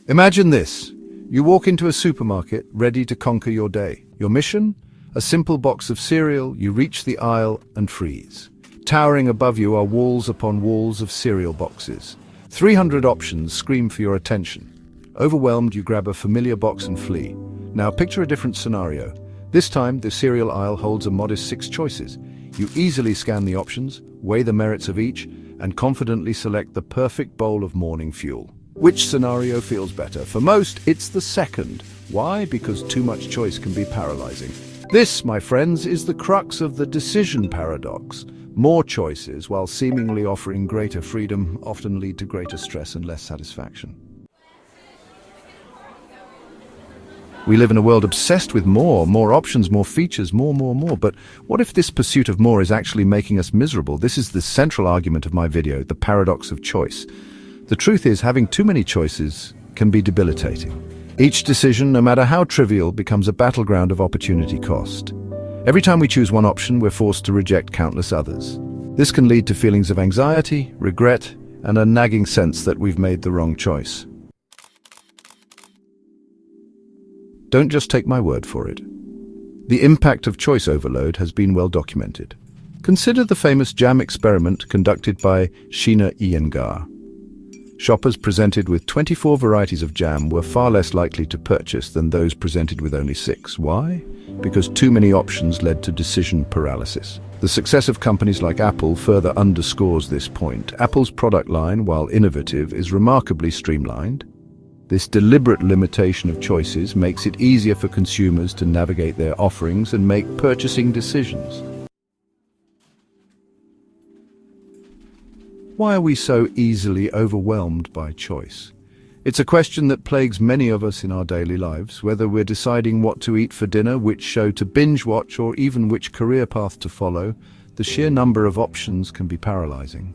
Imagine this. You walk into a supermarket ready to conquer your day. Your mission? A simple box of cereal. You reach the aisle and freeze. Towering above you are walls upon walls of cereal boxes. 300 options scream for your attention. Overwhelmed, you grab a familiar box and flee. Now picture a different scenario. This time, the cereal aisle holds a modest 6 choices. You easily scan the options, weigh the merits of each, and confidently select the perfect bowl of morning fuel. Which scenario feels better? For most, it's the second. Why? Because too much choice can be paralyzing. This, my friends, is the crux of the decision paradox. More choices, while seemingly offering greater freedom, often lead to greater stress and less satisfaction. We live in a world obsessed with more options, more features, more. But what if this pursuit of more is actually making us miserable? This is the central argument of my video, the paradox of choice. The truth is, having too many choices can be debilitating. Each decision, no matter how trivial, becomes a battleground of opportunity cost. Every time we choose one option, we're forced to reject countless others. This can lead to feelings of anxiety, regret, and a nagging sense that we've made the wrong choice. Don't just take my word for it. The impact of choice overload has been well documented. Consider the famous jam experiment conducted by Sheena Iyengar. Shoppers presented with 24 varieties of jam were far less likely to purchase than those presented with only 6. Why? Because too many options led to decision paralysis. The success of companies like Apple further underscores this point. Apple's product line, while innovative, is remarkably streamlined. This deliberate limitation of choices makes it easier for consumers to navigate their offerings and make purchasing decisions. Why are we so easily overwhelmed by choice? It's a question that plagues many of us in our daily lives, whether we're deciding what to eat for dinner, which show to binge watch, or even which career path to follow. The sheer number of options can be paralyzing.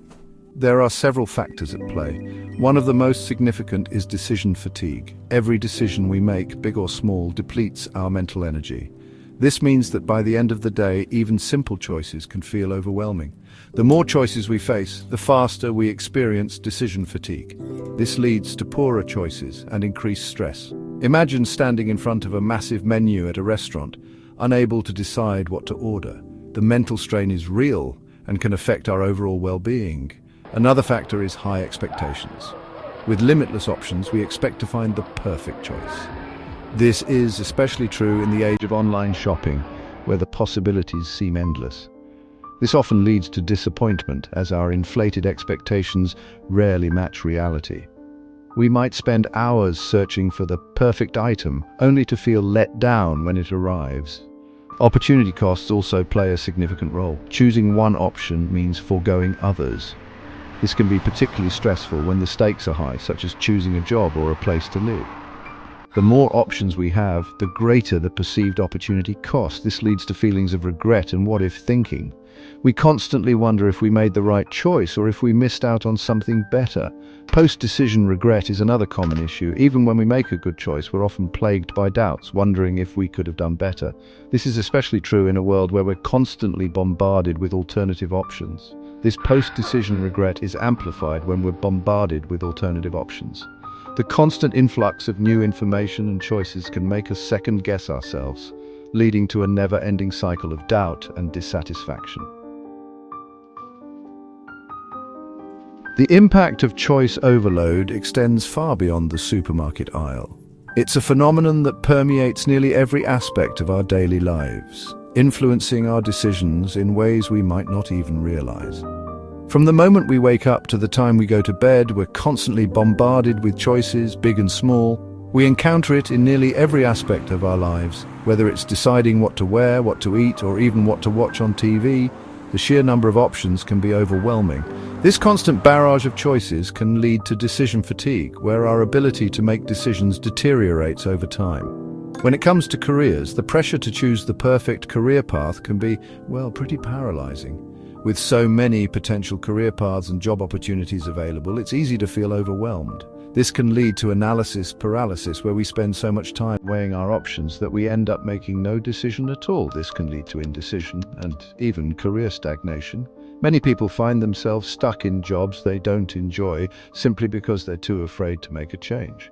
There are several factors at play. One of the most significant is decision fatigue. Every decision we make, big or small, depletes our mental energy. This means that by the end of the day, even simple choices can feel overwhelming. The more choices we face, the faster we experience decision fatigue. This leads to poorer choices and increased stress. Imagine standing in front of a massive menu at a restaurant, unable to decide what to order. The mental strain is real and can affect our overall well-being. Another factor is high expectations. With limitless options, we expect to find the perfect choice. This is especially true in the age of online shopping, where the possibilities seem endless. This often leads to disappointment, as our inflated expectations rarely match reality. We might spend hours searching for the perfect item, only to feel let down when it arrives. Opportunity costs also play a significant role. Choosing one option means foregoing others. This can be particularly stressful when the stakes are high, such as choosing a job or a place to live. The more options we have, the greater the perceived opportunity cost. This leads to feelings of regret and what-if thinking. We constantly wonder if we made the right choice or if we missed out on something better. Post-decision regret is another common issue. Even when we make a good choice, we're often plagued by doubts, wondering if we could have done better. This is especially true in a world where we're constantly bombarded with alternative options. This post-decision regret is amplified when we're bombarded with alternative options. The constant influx of new information and choices can make us second-guess ourselves, leading to a never-ending cycle of doubt and dissatisfaction. The impact of choice overload extends far beyond the supermarket aisle. It's a phenomenon that permeates nearly every aspect of our daily lives, influencing our decisions in ways we might not even realize. From the moment we wake up to the time we go to bed, we're constantly bombarded with choices, big and small. We encounter it in nearly every aspect of our lives, whether it's deciding what to wear, what to eat, or even what to watch on TV. The sheer number of options can be overwhelming. This constant barrage of choices can lead to decision fatigue, where our ability to make decisions deteriorates over time. When it comes to careers, the pressure to choose the perfect career path can be, pretty paralyzing. With so many potential career paths and job opportunities available, it's easy to feel overwhelmed. This can lead to analysis paralysis, where we spend so much time weighing our options that we end up making no decision at all. This can lead to indecision and even career stagnation. Many people find themselves stuck in jobs they don't enjoy simply because they're too afraid to make a change.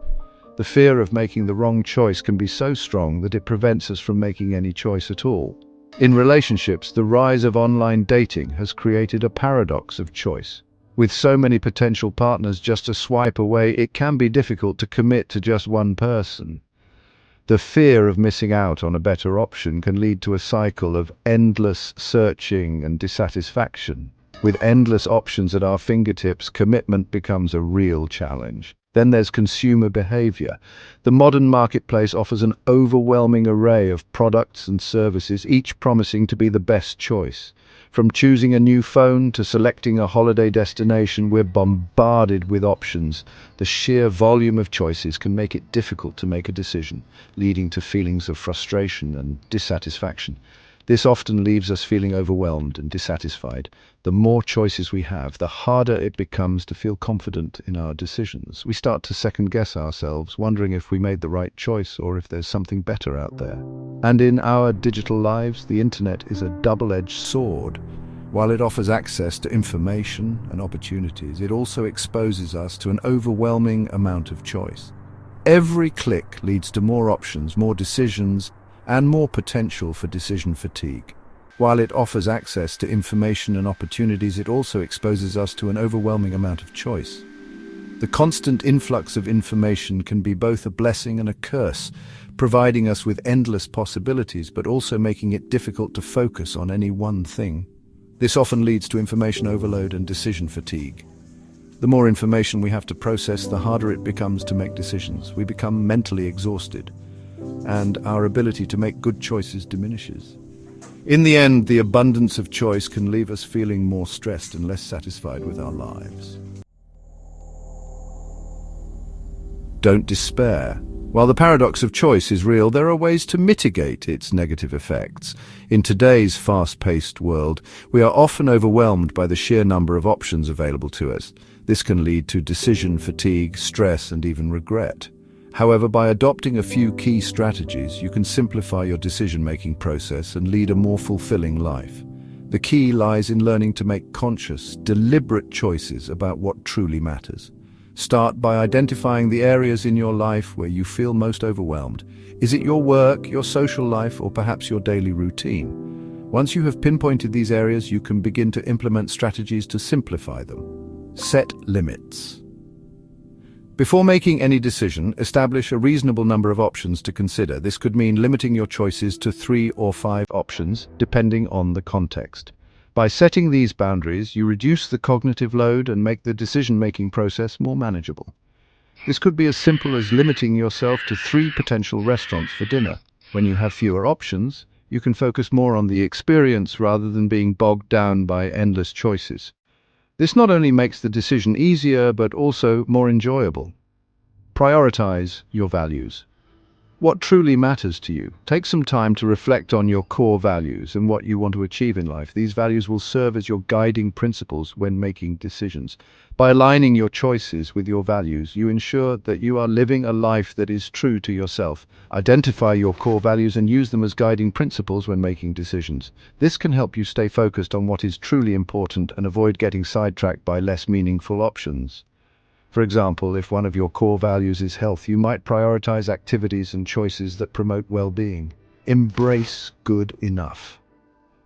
The fear of making the wrong choice can be so strong that it prevents us from making any choice at all. In relationships, the rise of online dating has created a paradox of choice. With so many potential partners just a swipe away, it can be difficult to commit to just one person. The fear of missing out on a better option can lead to a cycle of endless searching and dissatisfaction. With endless options at our fingertips, commitment becomes a real challenge. Then there's consumer behavior. The modern marketplace offers an overwhelming array of products and services, each promising to be the best choice. From choosing a new phone to selecting a holiday destination, we're bombarded with options. The sheer volume of choices can make it difficult to make a decision, leading to feelings of frustration and dissatisfaction. This often leaves us feeling overwhelmed and dissatisfied. The more choices we have, the harder it becomes to feel confident in our decisions. We start to second-guess ourselves, wondering if we made the right choice or if there's something better out there. And in our digital lives, the internet is a double-edged sword. While it offers access to information and opportunities, it also exposes us to an overwhelming amount of choice. Every click leads to more options, more decisions, and more potential for decision fatigue. While it offers access to information and opportunities, it also exposes us to an overwhelming amount of choice. The constant influx of information can be both a blessing and a curse, providing us with endless possibilities, but also making it difficult to focus on any one thing. This often leads to information overload and decision fatigue. The more information we have to process, the harder it becomes to make decisions. We become mentally exhausted, and our ability to make good choices diminishes. In the end, the abundance of choice can leave us feeling more stressed and less satisfied with our lives. Don't despair. While the paradox of choice is real, there are ways to mitigate its negative effects. In today's fast-paced world, we are often overwhelmed by the sheer number of options available to us. This can lead to decision fatigue, stress, and even regret. However, by adopting a few key strategies, you can simplify your decision-making process and lead a more fulfilling life. The key lies in learning to make conscious, deliberate choices about what truly matters. Start by identifying the areas in your life where you feel most overwhelmed. Is it your work, your social life, or perhaps your daily routine? Once you have pinpointed these areas, you can begin to implement strategies to simplify them. Set limits. Before making any decision, establish a reasonable number of options to consider. This could mean limiting your choices to 3 or 5 options, depending on the context. By setting these boundaries, you reduce the cognitive load and make the decision-making process more manageable. This could be as simple as limiting yourself to 3 potential restaurants for dinner. When you have fewer options, you can focus more on the experience rather than being bogged down by endless choices. This not only makes the decision easier, but also more enjoyable. Prioritize your values. What truly matters to you? Take some time to reflect on your core values and what you want to achieve in life. These values will serve as your guiding principles when making decisions. By aligning your choices with your values, you ensure that you are living a life that is true to yourself. Identify your core values and use them as guiding principles when making decisions. This can help you stay focused on what is truly important and avoid getting sidetracked by less meaningful options. For example, if one of your core values is health, you might prioritize activities and choices that promote well-being. Embrace good enough.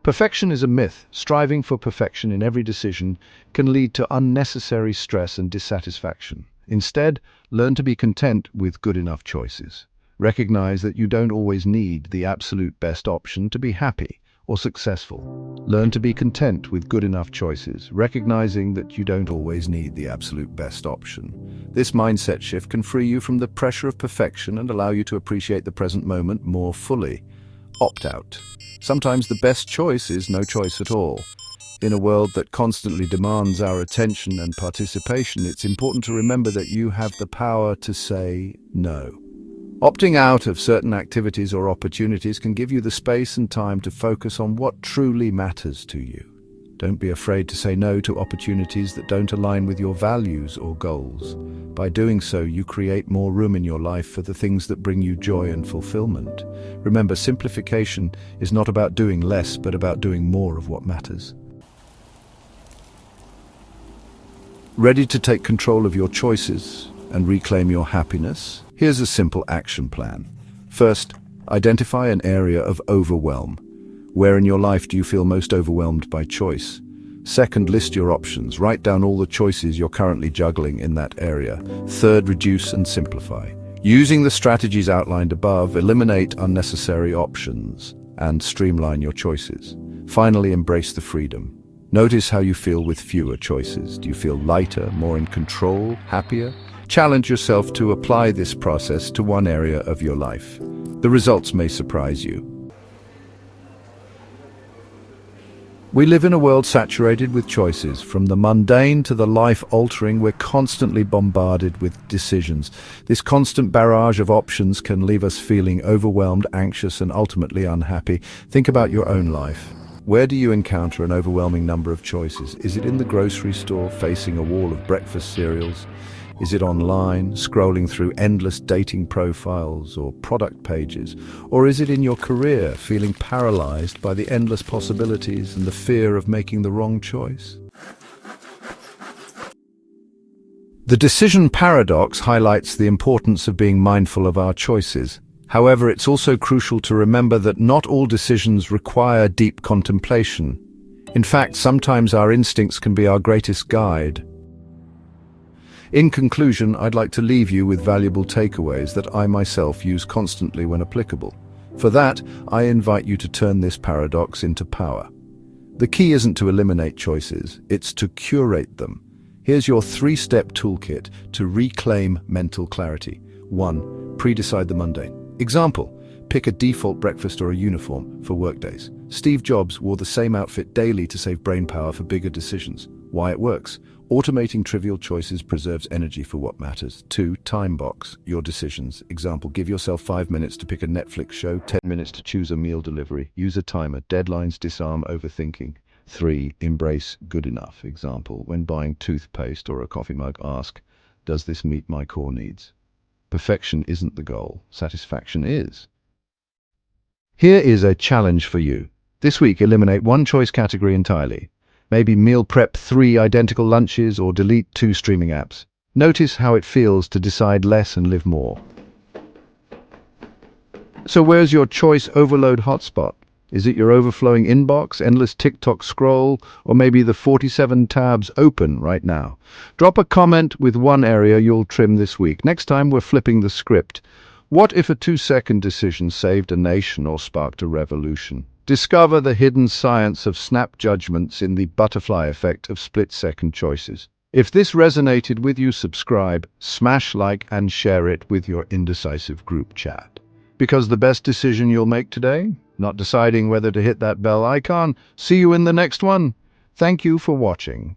Perfection is a myth. Striving for perfection in every decision can lead to unnecessary stress and dissatisfaction. Instead, learn to be content with good enough choices. Recognize that you don't always need the absolute best option to be happy or successful. Learn to be content with good enough choices, recognizing that you don't always need the absolute best option. This mindset shift can free you from the pressure of perfection and allow you to appreciate the present moment more fully. Opt out. Sometimes the best choice is no choice at all. In a world that constantly demands our attention and participation, it's important to remember that you have the power to say no. Opting out of certain activities or opportunities can give you the space and time to focus on what truly matters to you. Don't be afraid to say no to opportunities that don't align with your values or goals. By doing so, you create more room in your life for the things that bring you joy and fulfillment. Remember, simplification is not about doing less, but about doing more of what matters. Ready to take control of your choices and reclaim your happiness? Here's a simple action plan. First, identify an area of overwhelm. Where in your life do you feel most overwhelmed by choice? Second, list your options. Write down all the choices you're currently juggling in that area. Third, reduce and simplify. Using the strategies outlined above, eliminate unnecessary options and streamline your choices. Finally, embrace the freedom. Notice how you feel with fewer choices. Do you feel lighter, more in control, happier? Challenge yourself to apply this process to one area of your life. The results may surprise you. We live in a world saturated with choices. From the mundane to the life-altering, we're constantly bombarded with decisions. This constant barrage of options can leave us feeling overwhelmed, anxious, and ultimately unhappy. Think about your own life. Where do you encounter an overwhelming number of choices? Is it in the grocery store, facing a wall of breakfast cereals? Is it online, scrolling through endless dating profiles or product pages? Or is it in your career, feeling paralyzed by the endless possibilities and the fear of making the wrong choice? The decision paradox highlights the importance of being mindful of our choices. However, it's also crucial to remember that not all decisions require deep contemplation. In fact, sometimes our instincts can be our greatest guide. In conclusion, I'd like to leave you with valuable takeaways that I myself use constantly when applicable. For that, I invite you to turn this paradox into power. The key isn't to eliminate choices, it's to curate them. Here's your 3-step toolkit to reclaim mental clarity. 1. Pre-decide the mundane. Example, pick a default breakfast or a uniform for workdays. Steve Jobs wore the same outfit daily to save brain power for bigger decisions. Why it works? Automating trivial choices preserves energy for what matters. 2. Time box your decisions. Example, give yourself 5 minutes to pick a Netflix show, 10 minutes to choose a meal delivery. Use a timer. Deadlines disarm overthinking. 3. Embrace good enough. Example, when buying toothpaste or a coffee mug, ask, does this meet my core needs? Perfection isn't the goal. Satisfaction is. Here is a challenge for you. This week, eliminate one choice category entirely. Maybe meal prep 3 identical lunches or delete 2 streaming apps. Notice how it feels to decide less and live more. So where's your choice overload hotspot? Is it your overflowing inbox, endless TikTok scroll, or maybe the 47 tabs open right now? Drop a comment with one area you'll trim this week. Next time we're flipping the script. What if a 2-second decision saved a nation or sparked a revolution? Discover the hidden science of snap judgments in the butterfly effect of split-second choices. If this resonated with you, subscribe, smash like, and share it with your indecisive group chat. Because the best decision you'll make today? Not deciding whether to hit that bell icon. See you in the next one. Thank you for watching.